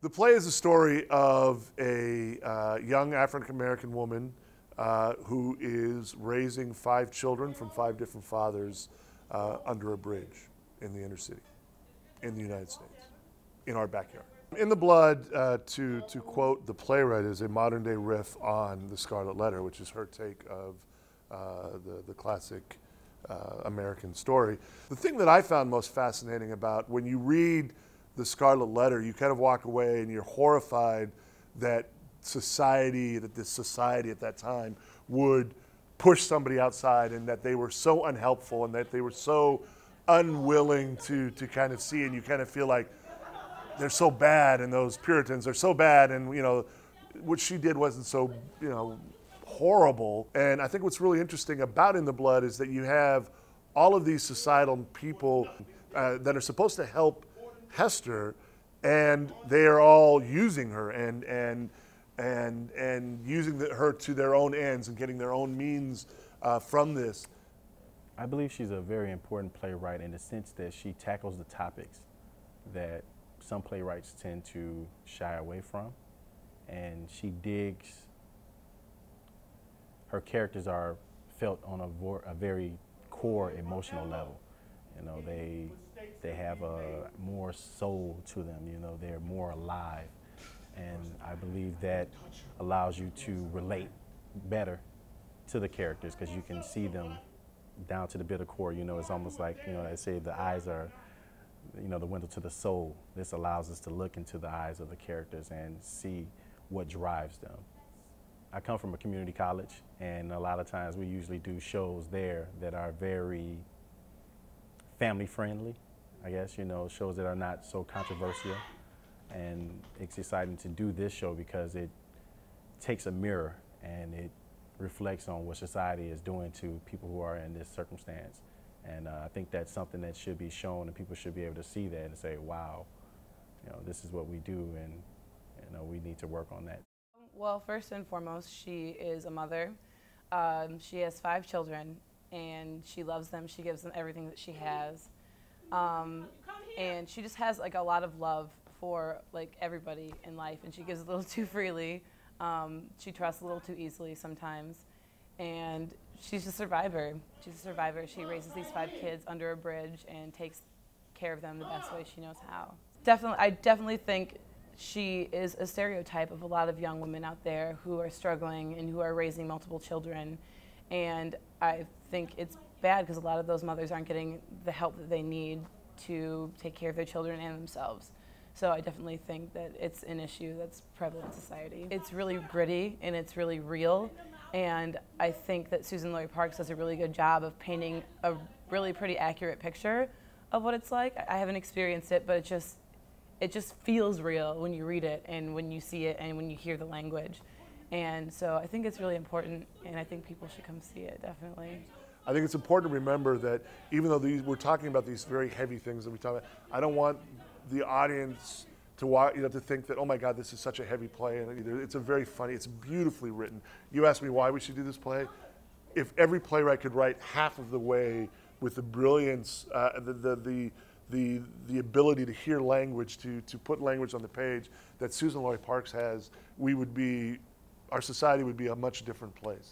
The play is a story of a young African-American woman who is raising 5 children from 5 different fathers under a bridge in the inner city, in the United States, in our backyard. In the Blood, to quote the playwright, is a modern-day riff on the Scarlet Letter, which is her take of the classic American story. The thing that I found most fascinating about when you read the Scarlet Letter, you kind of walk away and you're horrified that this society at that time would push somebody outside, and that they were so unhelpful and that they were so unwilling to kind of see, and you kind of feel like they're so bad, and those Puritans are so bad, and what she did wasn't so horrible. And I think what's really interesting about In the Blood is that you have all of these societal people that are supposed to help Hester, and they are all using her and using her to their own ends and getting their own means from this. I believe she's a very important playwright in the sense that she tackles the topics that some playwrights tend to shy away from, and she digs. Her characters are felt on a very core emotional level. They have a more soul to them. They're more alive, and I believe that allows you to relate better to the characters because you can see them down to the bitter core. It's almost like I say the eyes are the window to the soul. This allows us to look into the eyes of the characters and see what drives them. I come from a community college, and a lot of times we usually do shows there that are very family friendly, I guess, shows that are not so controversial. And it's exciting to do this show because it takes a mirror and it reflects on what society is doing to people who are in this circumstance. And I think that's something that should be shown, and people should be able to see that and say, wow, this is what we do, and we need to work on that. Well, first and foremost, she is a mother. She has 5 children, and she loves them. She gives them everything that she has. And she just has a lot of love for everybody in life, and she gives a little too freely. She trusts a little too easily sometimes. And she's a survivor. She's a survivor. She raises these 5 kids under a bridge and takes care of them the best way she knows how. I definitely think she is a stereotype of a lot of young women out there who are struggling and who are raising multiple children. And I think it's bad because a lot of those mothers aren't getting the help that they need to take care of their children and themselves. So I definitely think that it's an issue that's prevalent in society. It's really gritty and it's really real. And I think that Suzan-Lori Parks does a really good job of painting a really pretty accurate picture of what it's like. I haven't experienced it, but it just feels real when you read it and when you see it and when you hear the language. And so I think it's really important, and I think people should come see it, definitely. I think it's important to remember that even though we're talking about these very heavy things that we talk about, I don't want the audience to watch, to think that, oh my God, this is such a heavy play. And it's a very funny, it's beautifully written. You asked me why we should do this play. If every playwright could write half of the way with the brilliance, the ability to hear language, to put language on the page that Suzan-Lori Parks has, our society would be a much different place.